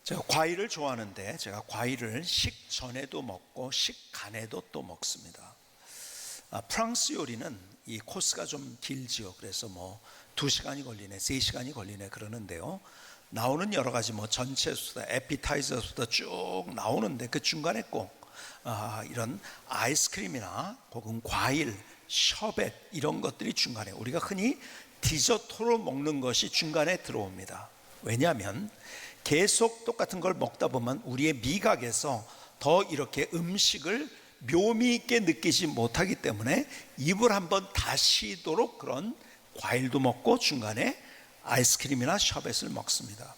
제가 과일을 좋아하는데 제가 과일을 식전에도 먹고 식간에도 또 먹습니다. 프랑스 요리는 이 코스가 좀 길지요. 그래서 2시간이 걸리네, 3시간이 걸리네 그러는데요. 나오는 여러 가지 전체 수다, 에피타이저부터 쭉 나오는데 그 중간에 꼭 이런 아이스크림이나 혹은 과일, 셔벳 이런 것들이 중간에, 우리가 흔히 디저트로 먹는 것이 중간에 들어옵니다. 왜냐하면 계속 똑같은 걸 먹다 보면 우리의 미각에서 더 이렇게 음식을 묘미 있게 느끼지 못하기 때문에 입을 한번 다시도록 그런 과일도 먹고 중간에 아이스크림이나 셔벳을 먹습니다.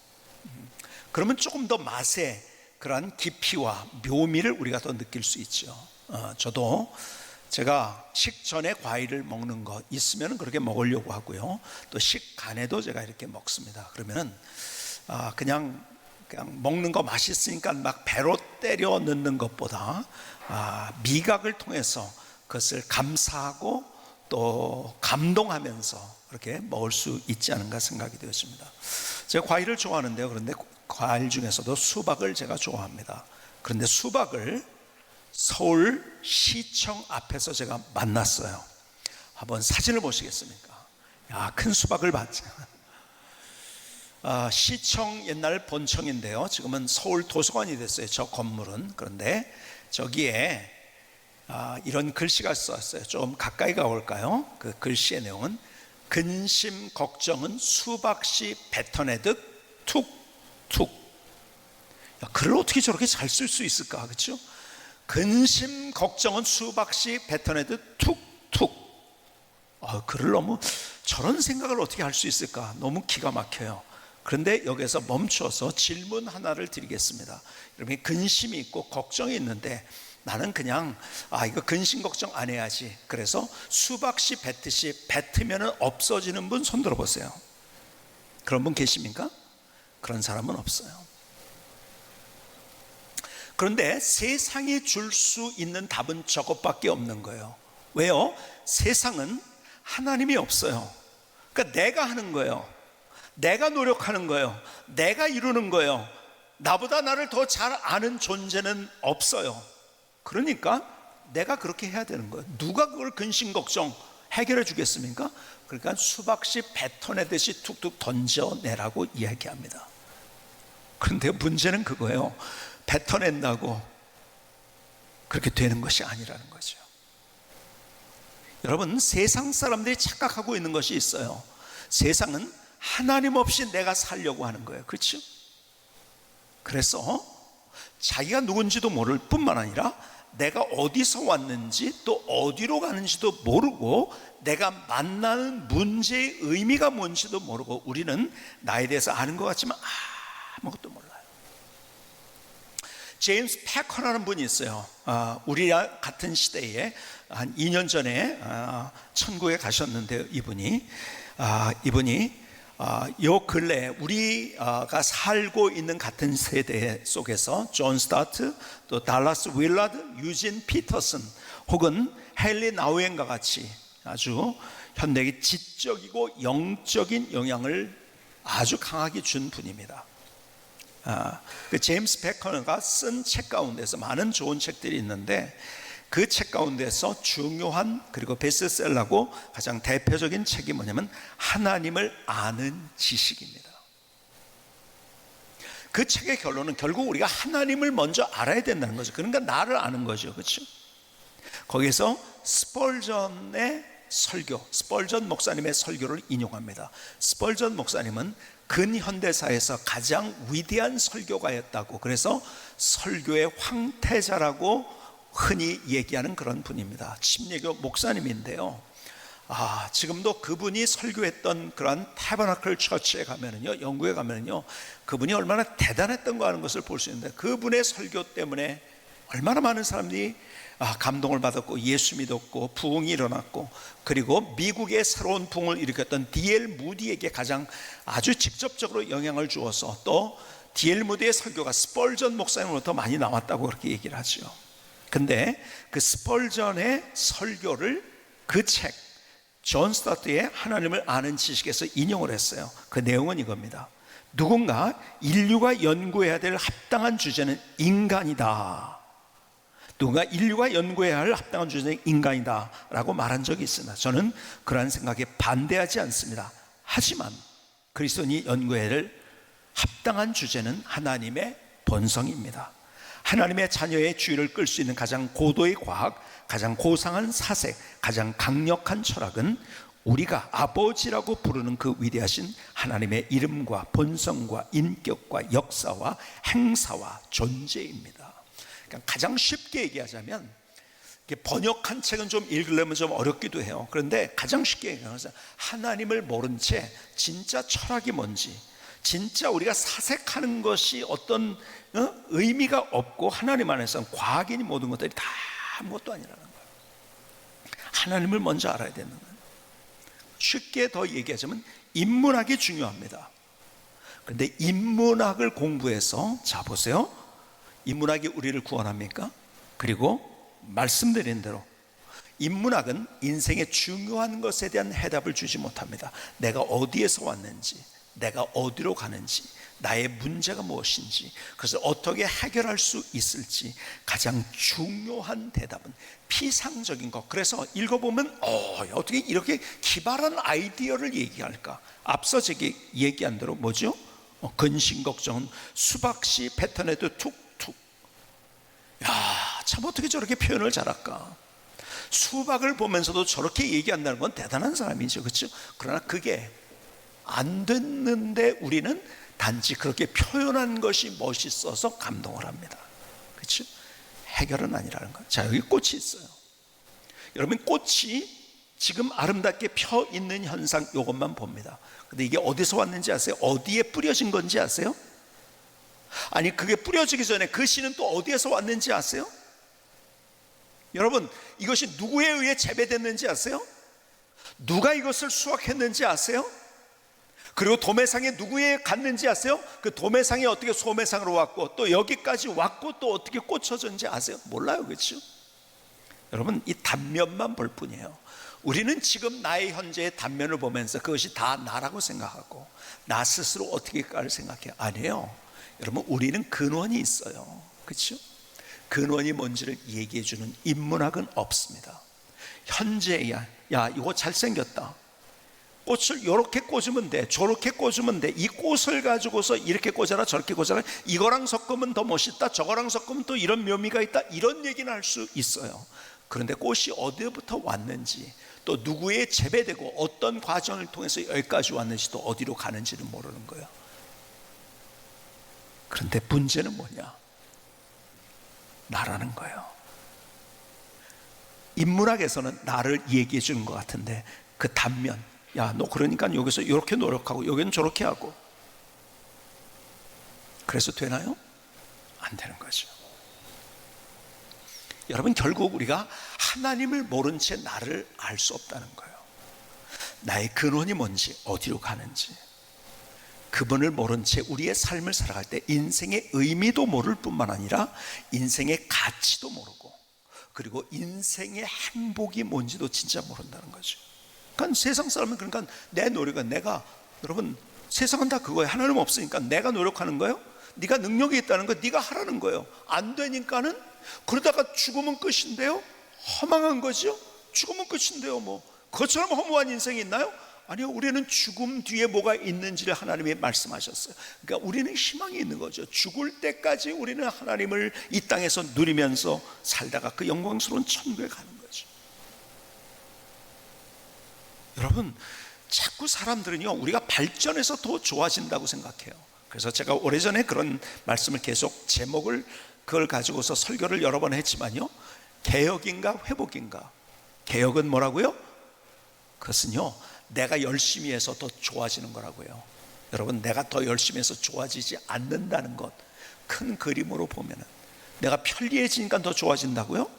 그러면 조금 더 맛의 그런 깊이와 묘미를 우리가 더 느낄 수 있죠. 저도 제가 식전에 과일을 먹는 거 있으면 그렇게 먹으려고 하고요. 또 식간에도 제가 이렇게 먹습니다. 그러면은 그냥 먹는 거 맛있으니까 막 배로 때려 넣는 것보다 미각을 통해서 그것을 감사하고 또 감동하면서 그렇게 먹을 수 있지 않은가 생각이 되었습니다. 제가 과일을 좋아하는데요. 그런데 과일 중에서도 수박을 제가 좋아합니다. 그런데 수박을 서울시청 앞에서 제가 만났어요. 한번 사진을 보시겠습니까? 큰 수박을 봤죠. 시청 옛날 본청인데요. 지금은 서울 도서관이 됐어요. 저 건물은. 그런데 저기에 이런 글씨가 써있어요. 좀 가까이 가볼까요? 그 글씨의 내용은 근심 걱정은 수박씨 뱉어내듯 툭툭. 글을 어떻게 저렇게 잘 쓸 수 있을까? 그렇죠? 근심 걱정은 수박씨 뱉어내듯 툭툭. 글을 너무, 저런 생각을 어떻게 할 수 있을까? 너무 기가 막혀요. 그런데 여기서 멈춰서 질문 하나를 드리겠습니다. 여러분, 근심이 있고 걱정이 있는데 나는 그냥 이거 근심 걱정 안 해야지, 그래서 수박씨 뱉듯이 뱉으면 없어지는 분 손 들어보세요. 그런 분 계십니까? 그런 사람은 없어요. 그런데 세상이 줄 수 있는 답은 저것밖에 없는 거예요. 왜요? 세상은 하나님이 없어요. 그러니까 내가 하는 거예요. 내가 노력하는 거예요. 내가 이루는 거예요. 나보다 나를 더 잘 아는 존재는 없어요. 그러니까 내가 그렇게 해야 되는 거예요. 누가 그걸 근심 걱정 해결해 주겠습니까? 그러니까 수박씨 뱉어내듯이 툭툭 던져내라고 이야기합니다. 그런데 문제는 그거예요. 뱉어낸다고 그렇게 되는 것이 아니라는 거죠. 여러분, 세상 사람들이 착각하고 있는 것이 있어요. 세상은 하나님 없이 내가 살려고 하는 거예요. 그렇죠? 그래서 자기가 누군지도 모를 뿐만 아니라 내가 어디서 왔는지 또 어디로 가는지도 모르고 내가 만나는 문제의 의미가 뭔지도 모르고 우리는 나에 대해서 아는 것 같지만 아무것도 몰라요. 제임스 패커라는 분이 있어요. 우리랑 같은 시대에 한 2년 전에 천국에 가셨는데 이분이 요 근래 우리가 살고 있는 같은 세대 속에서 존 스타트, 또 달라스 윌라드, 유진 피터슨 혹은 헨리 나우엔과 같이 아주 현대의 지적이고 영적인 영향을 아주 강하게 준 분입니다. 그 제임스 패커가 쓴 책 가운데서 많은 좋은 책들이 있는데 그 책 가운데서 중요한 그리고 베스트셀러고 가장 대표적인 책이 뭐냐면 하나님을 아는 지식입니다. 그 책의 결론은 결국 우리가 하나님을 먼저 알아야 된다는 거죠. 그러니까 나를 아는 거죠. 그렇죠? 거기서 스펄전의 설교, 스펄전 목사님의 설교를 인용합니다. 스펄전 목사님은 근현대사에서 가장 위대한 설교가였다고, 그래서 설교의 황태자라고 흔히 얘기하는 그런 분입니다. 침례교 목사님인데요. 지금도 그분이 설교했던 그런 타버나클 처치에 가면은요, 영국에 가면은요, 그분이 얼마나 대단했던가 하는 것을 볼 수 있는데 그분의 설교 때문에 얼마나 많은 사람들이 감동을 받았고 예수 믿었고 부흥이 일어났고, 그리고 미국의 새로운 부흥을 일으켰던 D.L. 무디에게 가장 아주 직접적으로 영향을 주어서 또 D.L. 무디의 설교가 스펄전 목사님으로부터 많이 나왔다고 그렇게 얘기를 하죠. 근데 그 스펄전의 설교를 그 책 존 스타트의 하나님을 아는 지식에서 인용을 했어요. 그 내용은 이겁니다. 누군가 인류가 연구해야 될 합당한 주제는 인간이다. 누군가 인류가 연구해야 할 합당한 주제는 인간이다 라고 말한 적이 있습니다. 저는 그러한 생각에 반대하지 않습니다. 하지만 그리스도인이 연구해야 할 합당한 주제는 하나님의 본성입니다. 하나님의 자녀의 주의를 끌 수 있는 가장 고도의 과학, 가장 고상한 사색, 가장 강력한 철학은 우리가 아버지라고 부르는 그 위대하신 하나님의 이름과 본성과 인격과 역사와 행사와 존재입니다. 그러니까 가장 쉽게 얘기하자면, 번역한 책은 좀 읽으려면 좀 어렵기도 해요. 그런데 가장 쉽게 얘기하면 하나님을 모른 채 진짜 철학이 뭔지, 진짜 우리가 사색하는 것이 어떤 의미가 없고 하나님 안에서는 과학이니 모든 것들이 다 아무것도 아니라는 거예요. 하나님을 먼저 알아야 되는 거예요. 쉽게 더 얘기하자면 인문학이 중요합니다. 그런데 인문학을 공부해서, 자 보세요, 인문학이 우리를 구원합니까? 그리고 말씀드린 대로 인문학은 인생의 중요한 것에 대한 해답을 주지 못합니다. 내가 어디에서 왔는지, 내가 어디로 가는지, 나의 문제가 무엇인지, 그래서 어떻게 해결할 수 있을지 가장 중요한 대답은 피상적인 것. 그래서 읽어보면 어떻게 이렇게 기발한 아이디어를 얘기할까? 앞서 제가 얘기한 대로 뭐죠? 근심 걱정은 수박씨 패턴에도 툭툭. 야, 참 어떻게 저렇게 표현을 잘할까? 수박을 보면서도 저렇게 얘기한다는 건 대단한 사람이죠, 그렇죠? 그러나 그게 안 됐는데 우리는 단지 그렇게 표현한 것이 멋있어서 감동을 합니다. 그렇죠? 해결은 아니라는 거예요. 자, 여기 꽃이 있어요. 여러분, 꽃이 지금 아름답게 펴 있는 현상, 이것만 봅니다. 근데 이게 어디서 왔는지 아세요? 어디에 뿌려진 건지 아세요? 아니, 그게 뿌려지기 전에 그 씨는 또 어디에서 왔는지 아세요? 여러분, 이것이 누구에 의해 재배됐는지 아세요? 누가 이것을 수확했는지 아세요? 그리고 도매상에 누구에 갔는지 아세요? 그 도매상이 어떻게 소매상으로 왔고 또 여기까지 왔고 또 어떻게 꽂혀졌는지 아세요? 몰라요, 그렇죠? 여러분, 이 단면만 볼 뿐이에요. 우리는 지금 나의 현재의 단면을 보면서 그것이 다 나라고 생각하고 나 스스로 어떻게 할까를 생각해요. 아니에요. 여러분, 우리는 근원이 있어요, 그렇죠? 근원이 뭔지를 얘기해주는 인문학은 없습니다. 현재야, 야 이거 잘생겼다, 꽃을 이렇게 꽂으면 돼, 저렇게 꽂으면 돼, 이 꽃을 가지고서 이렇게 꽂아라 저렇게 꽂아라, 이거랑 섞으면 더 멋있다, 저거랑 섞으면 또 이런 묘미가 있다, 이런 얘기는 할 수 있어요. 그런데 꽃이 어디부터 왔는지, 또 누구에 재배되고 어떤 과정을 통해서 여기까지 왔는지, 또 어디로 가는지는 모르는 거예요. 그런데 문제는 뭐냐? 나라는 거예요. 인문학에서는 나를 얘기해 주는 것 같은데 그 단면, 야 너 그러니까 여기서 이렇게 노력하고 여기는 저렇게 하고, 그래서 되나요? 안 되는 거죠. 여러분, 결국 우리가 하나님을 모른 채 나를 알 수 없다는 거예요. 나의 근원이 뭔지, 어디로 가는지, 그분을 모른 채 우리의 삶을 살아갈 때 인생의 의미도 모를 뿐만 아니라 인생의 가치도 모르고, 그리고 인생의 행복이 뭔지도 진짜 모른다는 거죠. 그러니까 세상 사람은, 그러니까 내 노력은, 내가, 여러분 세상은 다 그거예요. 하나님 없으니까 내가 노력하는 거예요. 네가 능력이 있다는 거 네가 하라는 거예요. 안 되니까는, 그러다가 죽으면 끝인데요. 허망한 거죠. 죽으면 끝인데요. 뭐 그것처럼 허무한 인생이 있나요? 아니요, 우리는 죽음 뒤에 뭐가 있는지를 하나님이 말씀하셨어요. 그러니까 우리는 희망이 있는 거죠. 죽을 때까지 우리는 하나님을 이 땅에서 누리면서 살다가 그 영광스러운 천국에 가는 거죠. 여러분, 자꾸 사람들은요, 우리가 발전해서 더 좋아진다고 생각해요. 그래서 제가 오래전에 그런 말씀을 계속, 제목을 그걸 가지고서 설교를 여러 번 했지만요, 개혁인가 회복인가. 개혁은 뭐라고요? 그것은요, 내가 열심히 해서 더 좋아지는 거라고요. 여러분, 내가 더 열심히 해서 좋아지지 않는다는 것, 큰 그림으로 보면은 내가 편리해지니까 더 좋아진다고요?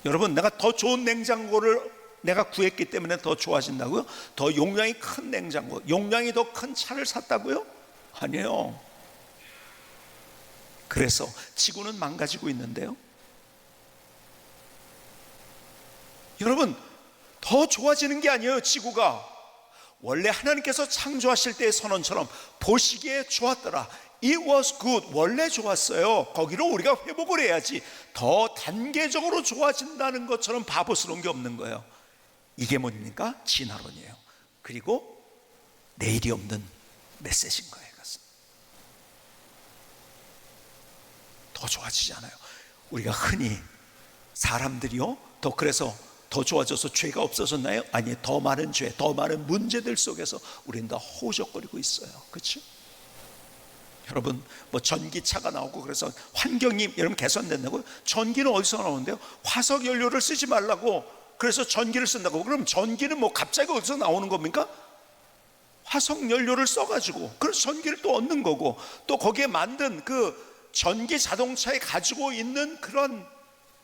여러분, 내가 더 좋은 냉장고를 내가 구했기 때문에 더 좋아진다고요? 더 용량이 큰 냉장고, 용량이 더 큰 차를 샀다고요? 아니에요. 그래서 지구는 망가지고 있는데요, 여러분, 더 좋아지는 게 아니에요. 지구가 원래 하나님께서 창조하실 때의 선언처럼 보시기에 좋았더라. It was good. 원래 좋았어요. 거기로 우리가 회복을 해야지. 더 단계적으로 좋아진다는 것처럼 바보스러운 게 없는 거예요. 이게 뭡니까? 진화론이에요. 그리고 내일이 없는 메시지인 거예요. 이것은 더 좋아지지 않아요. 우리가 흔히 사람들이요, 더 그래서 더 좋아져서 죄가 없어졌나요? 아니, 더 많은 죄, 더 많은 문제들 속에서 우리는 다 호적거리고 있어요. 그렇죠? 여러분, 뭐 전기차가 나오고 그래서 환경이 여러분 개선된다고요? 전기는 어디서 나오는데요? 화석 연료를 쓰지 말라고 그래서 전기를 쓴다고. 그럼 전기는 뭐 갑자기 어디서 나오는 겁니까? 화석 연료를 써가지고 그래서 전기를 또 얻는 거고, 또 거기에 만든 그 전기 자동차에 가지고 있는 그런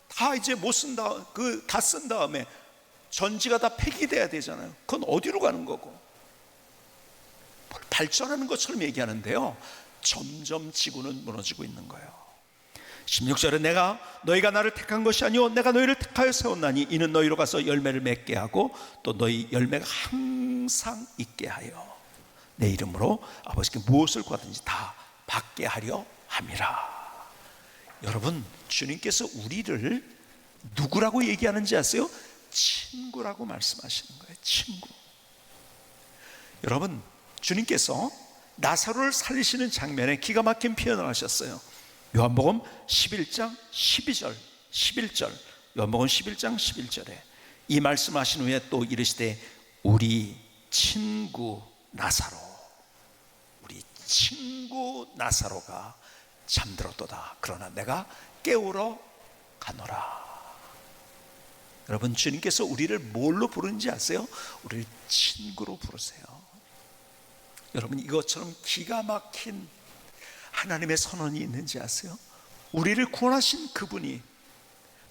다 이제 못 쓴다, 그 다 쓴 다음에 전지가 다 폐기돼야 되잖아요. 그건 어디로 가는 거고? 발전하는 것처럼 얘기하는데요, 점점 지구는 무너지고 있는 거예요. 16절에 내가 너희가 나를 택한 것이 아니오 내가 너희를 택하여 세웠나니 이는 너희로 가서 열매를 맺게 하고 또 너희 열매가 항상 있게 하여 내 이름으로 아버지께 무엇을 구하든지 다 받게 하려 함이라. 여러분, 주님께서 우리를 누구라고 얘기하는지 아세요? 친구라고 말씀하시는 거예요. 친구. 여러분, 주님께서 나사로를 살리시는 장면에 기가 막힌 표현을 하셨어요. 요한복음 11장 11절 요한복음 11장 11절에 이 말씀하신 후에 또 이르시되 우리 친구 나사로, 우리 친구 나사로가 잠들었도다. 그러나 내가 깨우러 가노라. 여러분, 주님께서 우리를 뭘로 부르는지 아세요? 우리를 친구로 부르세요. 여러분, 이것처럼 기가 막힌 하나님의 선언이 있는지 아세요? 우리를 구원하신 그분이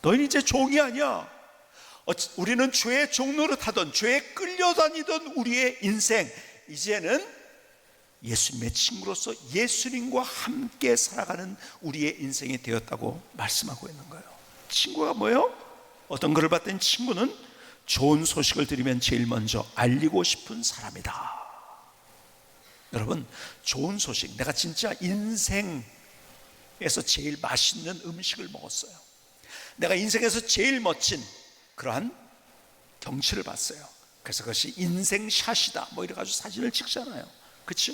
너희는 이제 종이 아니야. 우리는 죄의 종노릇 하던, 죄에 끌려다니던 우리의 인생, 이제는 예수님의 친구로서 예수님과 함께 살아가는 우리의 인생이 되었다고 말씀하고 있는 거예요. 친구가 뭐예요? 어떤 글을 봤더니 친구는 좋은 소식을 들으면 제일 먼저 알리고 싶은 사람이다. 여러분, 좋은 소식, 내가 진짜 인생에서 제일 맛있는 음식을 먹었어요. 내가 인생에서 제일 멋진 그러한 경치를 봤어요. 그래서 그것이 인생샷이다 뭐 이래가지고 사진을 찍잖아요. 그렇죠?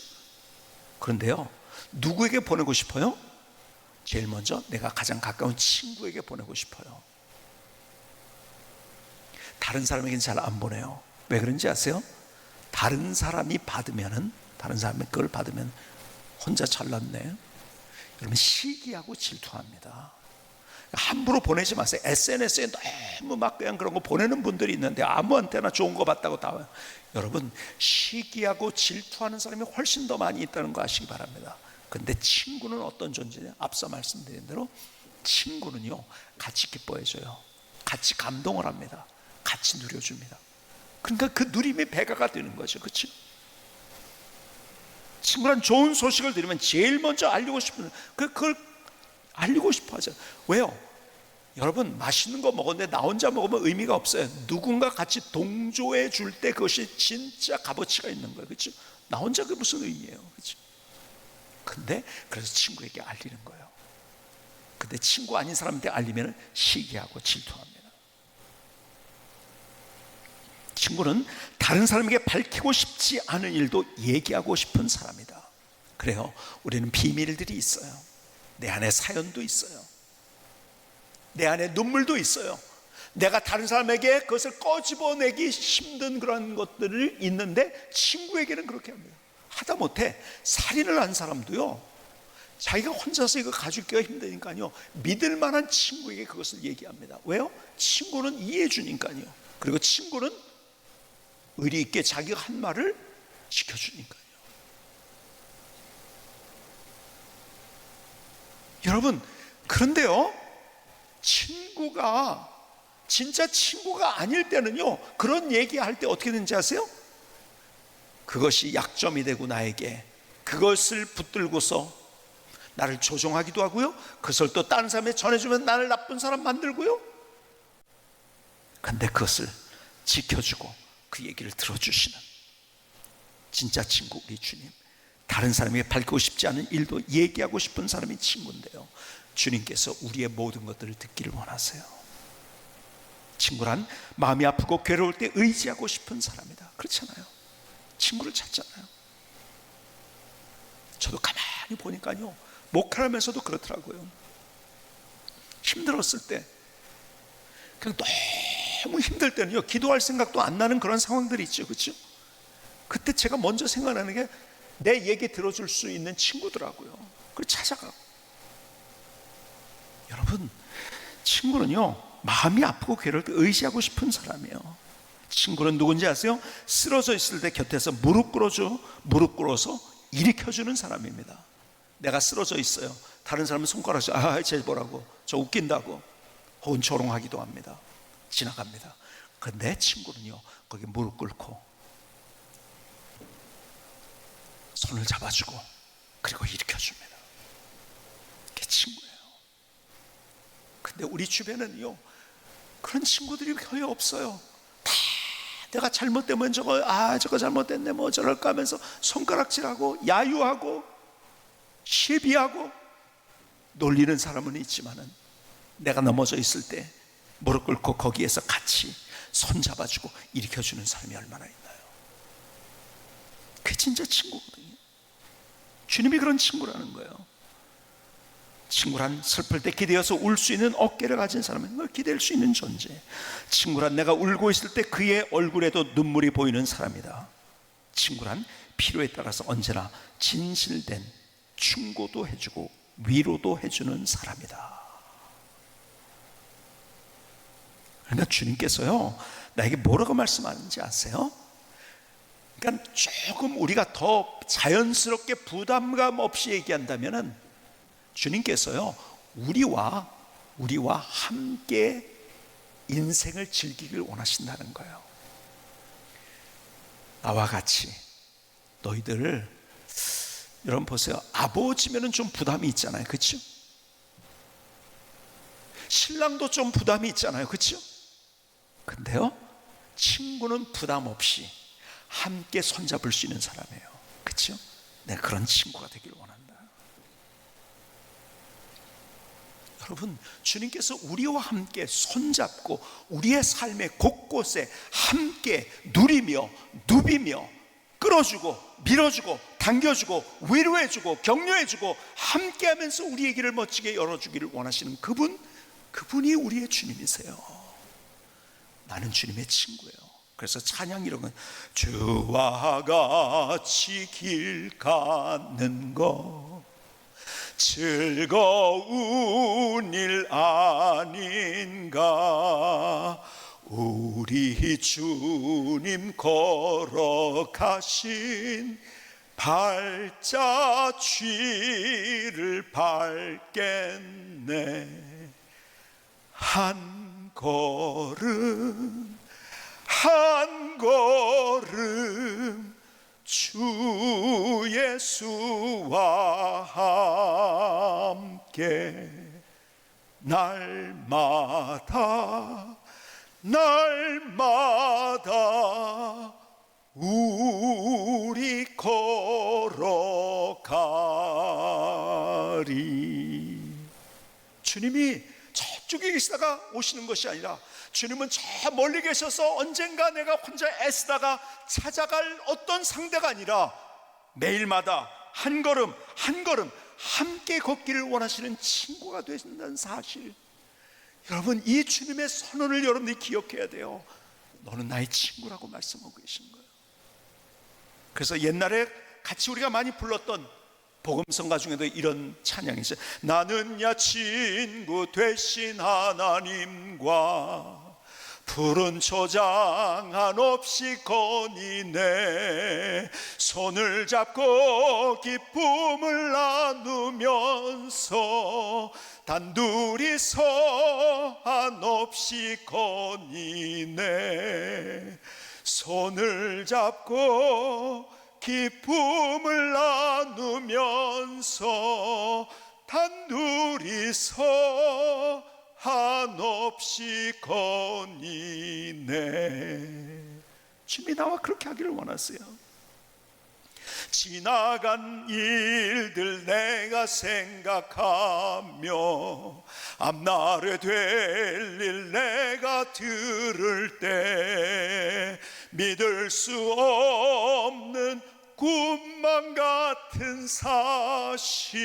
그런데요, 누구에게 보내고 싶어요? 제일 먼저 내가 가장 가까운 친구에게 보내고 싶어요. 다른 사람에게는 잘 안 보내요. 왜 그런지 아세요? 다른 사람이 받으면은, 다른 사람이 그걸 받으면 혼자 잘났네. 여러분, 시기하고 질투합니다. 함부로 보내지 마세요. SNS에 너무 막 그냥 그런 거 보내는 분들이 있는데 아무한테나 좋은 거 봤다고 다. 여러분, 시기하고 질투하는 사람이 훨씬 더 많이 있다는 거 아시기 바랍니다. 근데 친구는 어떤 존재냐? 앞서 말씀드린 대로 친구는요, 같이 기뻐해줘요. 같이 감동을 합니다. 같이 누려줍니다. 그러니까 그 누림의 배가가 되는 거죠. 그렇죠? 친구란 좋은 소식을 들으면 제일 먼저 알리고 싶은, 그걸 알리고 싶어 하죠. 왜요? 여러분, 맛있는 거 먹었는데 나 혼자 먹으면 의미가 없어요. 누군가 같이 동조해 줄 때 그것이 진짜 값어치가 있는 거예요. 그렇죠? 나 혼자 그게 무슨 의미예요? 그렇죠? 근데 그래서 친구에게 알리는 거예요. 근데 친구 아닌 사람한테 알리면 시기하고 질투합니다. 친구는 다른 사람에게 밝히고 싶지 않은 일도 얘기하고 싶은 사람이다. 그래요, 우리는 비밀들이 있어요. 내 안에 사연도 있어요. 내 안에 눈물도 있어요. 내가 다른 사람에게 그것을 꺼집어내기 힘든 그런 것들이 있는데 친구에게는 그렇게 합니다. 하다못해 살인을 한 사람도요, 자기가 혼자서 이거 가지기가 힘드니까요, 믿을 만한 친구에게 그것을 얘기합니다. 왜요? 친구는 이해해 주니까요. 그리고 친구는 의리 있게 자기가 한 말을 지켜주니까요. 여러분, 그런데요, 친구가 진짜 친구가 아닐 때는요, 그런 얘기할 때 어떻게 되는지 아세요? 그것이 약점이 되고 나에게 그것을 붙들고서 나를 조종하기도 하고요, 그것을 또 다른 사람에 전해주면 나를 나쁜 사람 만들고요. 근데 그것을 지켜주고 그 얘기를 들어주시는, 진짜 친구 우리 주님. 다른 사람에게 밝히고 싶지 않은 일도 얘기하고 싶은 사람이 친구인데요, 주님께서 우리의 모든 것들을 듣기를 원하세요. 친구란 마음이 아프고 괴로울 때 의지하고 싶은 사람이다. 그렇잖아요. 친구를 찾잖아요. 저도 가만히 보니까요, 목회하면서도 그렇더라고요. 힘들었을 때, 그냥 너무 힘들 때는요, 기도할 생각도 안 나는 그런 상황들이 있죠. 그렇죠? 그때 제가 먼저 생각나는 게 내 얘기 들어줄 수 있는 친구더라고요. 그래서 찾아가고. 여러분, 친구는요, 마음이 아프고 괴로울 때 의지하고 싶은 사람이에요. 친구는 누군지 아세요? 쓰러져 있을 때 곁에서 무릎 꿇어서 일으켜주는 사람입니다. 내가 쓰러져 있어요. 다른 사람은 손가락으로 쟤 뭐라고, 저 웃긴다고, 혹은 조롱하기도 합니다. 지나갑니다. 내 친구는요, 거기 무릎 꿇고 손을 잡아주고 그리고 일으켜줍니다. 그게 친구예요. 근데 우리 주변에는요, 그런 친구들이 거의 없어요. 다 내가 잘못되면 저거 잘못됐네, 뭐 저럴까 하면서 손가락질하고 야유하고 시비하고 놀리는 사람은 있지만은, 내가 넘어져 있을 때 무릎 꿇고 거기에서 같이 손잡아주고 일으켜주는 사람이 얼마나 있나요? 그게 진짜 친구거든요. 주님이 그런 친구라는 거예요. 친구란 슬플 때 기대어서 울 수 있는 어깨를 가진 사람은 그걸 기댈 수 있는 존재. 친구란 내가 울고 있을 때 그의 얼굴에도 눈물이 보이는 사람이다. 친구란 필요에 따라서 언제나 진실된 충고도 해주고 위로도 해주는 사람이다. 그러니까 주님께서요, 나에게 뭐라고 말씀하는지 아세요? 그러니까 조금 우리가 더 자연스럽게 부담감 없이 얘기한다면은, 주님께서요, 우리와 함께 인생을 즐기길 원하신다는 거예요. 나와 같이 너희들, 여러분 보세요. 아버지면은 좀 부담이 있잖아요. 그렇죠? 신랑도 좀 부담이 있잖아요. 그렇죠? 근데요, 친구는 부담 없이 함께 손잡을 수 있는 사람이에요. 그렇죠? 내가 그런 친구가 되길 원한다. 여러분, 주님께서 우리와 함께 손잡고 우리의 삶의 곳곳에 함께 누리며 누비며 끌어주고 밀어주고 당겨주고 위로해주고 격려해주고 함께하면서 우리의 길을 멋지게 열어주기를 원하시는 그분이 우리의 주님이세요. 나는 주님의 친구예요. 그래서 찬양 이런 건, 주와 같이 길 가는 것 즐거운 일 아닌가. 우리 주님 걸어가신 발자취를 밟겠네. 한 걸음 한 걸음 주 예수와 함께 날마다 우리 걸어가리. 주님이 저쪽에 계시다가 오시는 것이 아니라, 주님은 저 멀리 계셔서 언젠가 내가 혼자 애쓰다가 찾아갈 어떤 상대가 아니라, 매일마다 한 걸음 한 걸음 함께 걷기를 원하시는 친구가 되신다는 사실, 여러분, 이 주님의 선언을 여러분들이 기억해야 돼요. 너는 나의 친구라고 말씀하고 계신 거예요. 그래서 옛날에 같이 우리가 많이 불렀던 복음성가 중에도 이런 찬양이 있어요. 나는야 친구 되신 하나님과 푸른 초장 한없이 거니네. 손을 잡고 기쁨을 나누면서 단둘이서 한없이 거니네. 손을 잡고 기쁨을 나누면서 단둘이서 한없이 거니네. 주님이 나와 그렇게 하기를 원하세요. 지나간 일들 내가 생각하며 앞날에 될 일 내가 들을 때 믿을 수 없는 꿈만 같은 사실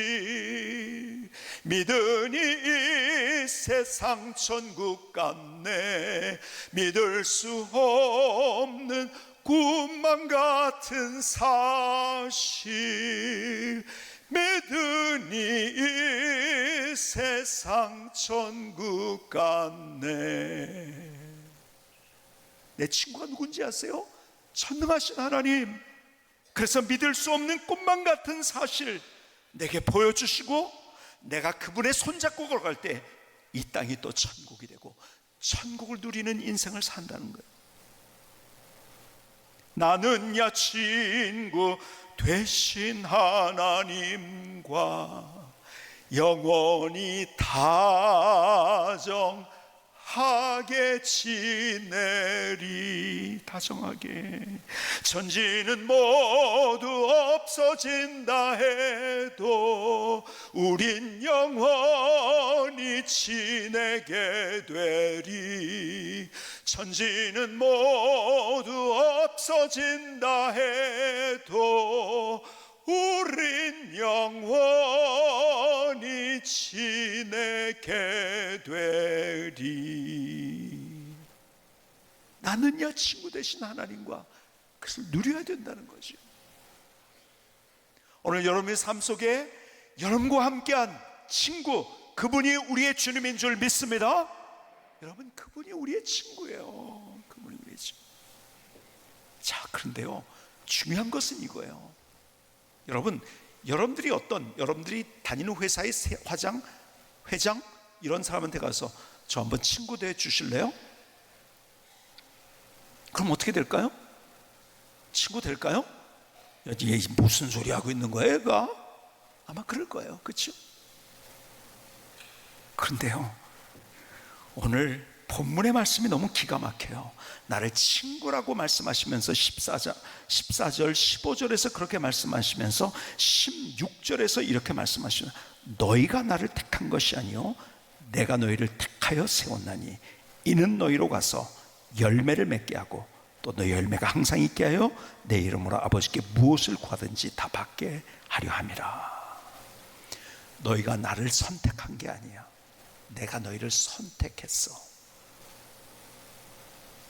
믿으니 이 세상 천국 같네 믿을 수 없는 꿈만 같은 사실 믿으니 이 세상 천국 같네. 내 친구가 누군지 아세요? 전능하신 하나님. 그래서 믿을 수 없는 꿈만 같은 사실 내게 보여주시고 내가 그분의 손잡고 걸어갈 때 이 땅이 또 천국이 되고 천국을 누리는 인생을 산다는 거예요. 나는야 친구 되신 하나님과 영원히 다정하게 지내리. 다정하게. 천지는 모두 없어진다 해도 우린 영원히 지내게 되리. 천지는 모두 없어진다 해도 우린 영원히 지내게 되리. 나는야 친구 되신 하나님과 그것을 누려야 된다는 거죠. 오늘 여러분의 삶 속에 여러분과 함께한 친구, 그분이 우리의 주님인 줄 믿습니다. 여러분, 그분이 우리의 친구예요. 그분이 우리의 친구. 자, 그런데요, 중요한 것은 이거예요. 여러분들이 다니는 회사의 회장 이런 사람한테 가서 저 한번 친구 돼 주실래요? 그럼 어떻게 될까요? 친구 될까요? 얘 무슨 소리 하고 있는 거야 얘가? 아마 그럴 거예요. 그렇죠? 그런데요, 오늘 본문의 말씀이 너무 기가 막혀요. 나를 친구라고 말씀하시면서 14절, 15절에서 그렇게 말씀하시면서 16절에서 이렇게 말씀하시면 너희가 나를 택한 것이 아니요 내가 너희를 택하여 세웠나니 이는 너희로 가서 열매를 맺게 하고 또 너희 열매가 항상 있게 하여 내 이름으로 아버지께 무엇을 구하든지 다 받게 하려 함이라. 너희가 나를 선택한 게 아니야. 내가 너희를 선택했어.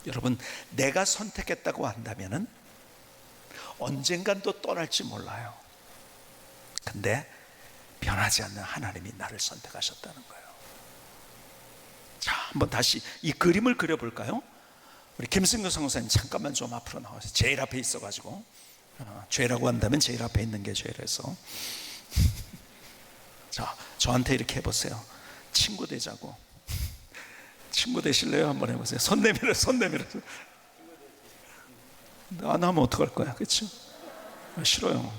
여러분, 내가 선택했다고 한다면은 언젠간 또 떠날지 몰라요. 근데 변하지 않는 하나님이 나를 선택하셨다는 거예요. 자, 한번 다시 이 그림을 그려볼까요? 우리 김승규 선교사님 잠깐만 좀 앞으로 나와서 제일 앞에 있어가지고 죄라고 한다면 제일 앞에 있는 게 죄라서 자, 저한테 이렇게 해보세요. 친구 되자고. 친구 되실래요? 한번 해보세요. 손 내밀어서. 안 하면 어떡할 거야? 그렇죠? 싫어요.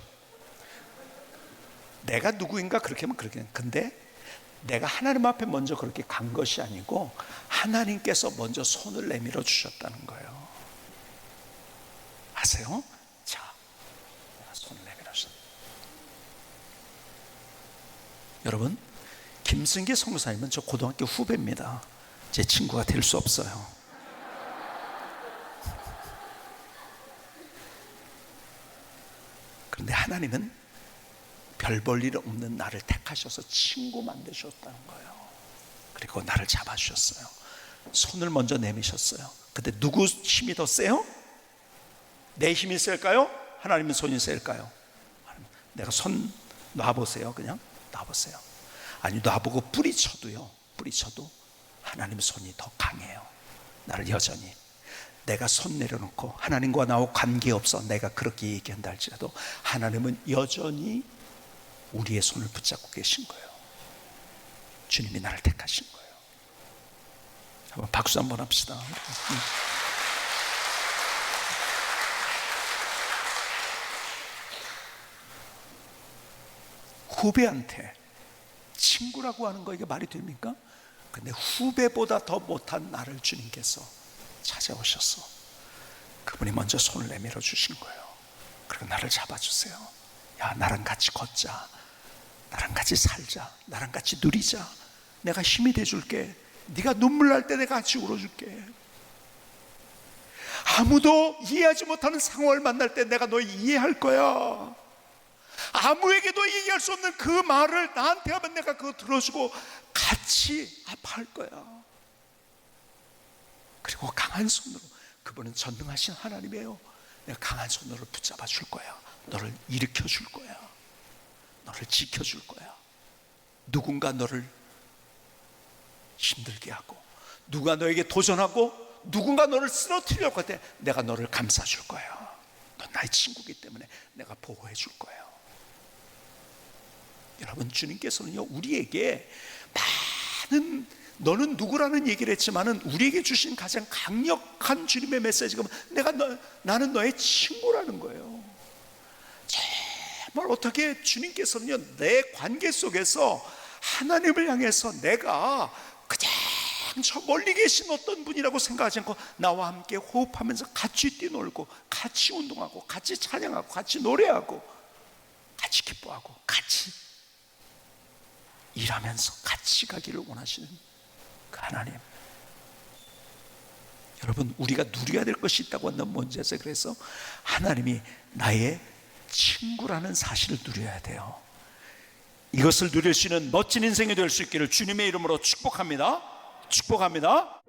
내가 누구인가 그렇게 하면 그렇게. 근데 내가 하나님 앞에 먼저 그렇게 간 것이 아니고 하나님께서 먼저 손을 내밀어 주셨다는 거예요. 아세요? 자, 내가 손을 내밀어 주셨다. 여러분, 김승기 선교사님은 저 고등학교 후배입니다. 제 친구가 될 수 없어요. 그런데 하나님은 별 볼 일 없는 나를 택하셔서 친구 만드셨다는 거예요. 그리고 나를 잡아주셨어요. 손을 먼저 내미셨어요. 근데 누구 힘이 더 세요? 내 힘이 셀까요? 하나님의 손이 셀까요? 내가 손 놔보세요. 그냥 놔보세요. 아니, 놔보고 뿌리쳐도 하나님의 손이 더 강해요. 나를 여전히. 내가 손 내려놓고 하나님과 나하고 관계없어 내가 그렇게 얘기한다 할지라도 하나님은 여전히 우리의 손을 붙잡고 계신 거예요. 주님이 나를 택하신 거예요. 한번 박수 한번 합시다. 후배한테 친구라고 하는 거 이게 말이 됩니까? 근데 후배보다 더 못한 나를 주님께서 찾아오셔서 그분이 먼저 손을 내밀어 주신 거예요. 그리고 나를 잡아주세요. 야, 나랑 같이 걷자, 나랑 같이 살자, 나랑 같이 누리자. 내가 힘이 돼줄게. 네가 눈물 날 때 내가 같이 울어줄게. 아무도 이해하지 못하는 상황을 만날 때 내가 너 이해할 거야. 아무에게도 얘기할 수 없는 그 말을 나한테 하면 내가 그거 들어주고 같이 아파할 거야. 그리고 강한 손으로, 그분은 전능하신 하나님이에요. 내가 강한 손으로 붙잡아 줄 거야. 너를 일으켜 줄 거야. 너를 지켜 줄 거야. 누군가 너를 힘들게 하고, 누가 너에게 도전하고, 누군가 너를 쓰러뜨리려고 할 때 내가 너를 감싸줄 거예요. 넌 나의 친구이기 때문에 내가 보호해 줄 거예요. 여러분, 주님께서는요, 우리에게 많은, 너는 누구라는 얘기를 했지만은 우리에게 주신 가장 강력한 주님의 메시지가 나는 너의 친구라는 거예요. 정말 어떻게 주님께서는요, 내 관계 속에서 하나님을 향해서 내가 그냥 저 멀리 계신 어떤 분이라고 생각하지 않고 나와 함께 호흡하면서 같이 뛰놀고, 같이 운동하고, 같이 찬양하고, 같이 노래하고, 같이 기뻐하고, 같이 일하면서 같이 가기를 원하시는 그 하나님. 여러분, 우리가 누려야 될 것이 있다고 한다면 뭔지 아세요? 그래서 하나님이 나의 친구라는 사실을 누려야 돼요. 이것을 누릴 수 있는 멋진 인생이 될 수 있기를 주님의 이름으로 축복합니다. 축복합니다.